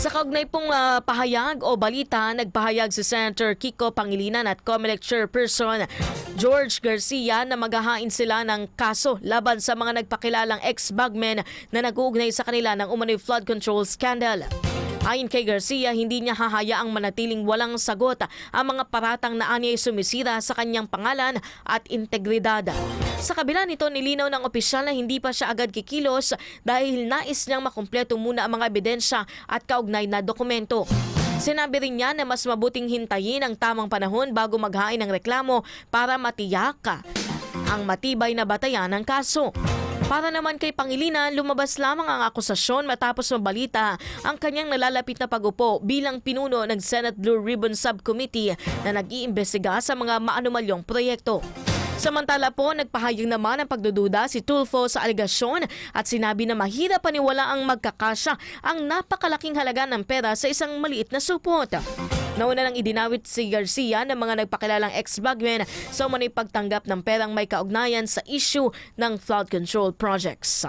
Sa kaugnay pong pahayag o balita, nagpahayag si Senator Kiko Pangilinan at COMELEC Chairperson George Garcia na maghahain sila ng kaso laban sa mga nagpakilalang ex-bagmen na nag-uugnay sa kanila ng umano'y flood control scandal. Ayon kay Garcia, hindi niya hahayaang manatiling walang sagot ang mga paratang na anya'y sumisira sa kanyang pangalan at integridad. Sa kabila nito, nilinaw ng opisyal na hindi pa siya agad kikilos dahil nais niyang makumpleto muna ang mga ebidensya at kaugnay na dokumento. Sinabi rin niya na mas mabuting hintayin ang tamang panahon bago maghain ng reklamo para matiyak ang matibay na batayan ng kaso. Para naman kay Pangilinan, lumabas lamang ang akusasyon matapos mabalita ang kanyang nalalapit na pag-upo bilang pinuno ng Senate Blue Ribbon Subcommittee na nag-iimbestiga sa mga maanumalyong proyekto. Samantala po, nagpahayag naman ang pagdududa si Tulfo sa alegasyon at sinabi na mahirap paniwala ang magkakasya ang napakalaking halaga ng pera sa isang maliit na supot. Nauna nang idinawit si Garcia ng mga nagpakilalang ex-bagmen sa umano'y pagtanggap ng perang may kaugnayan sa issue ng flood control projects.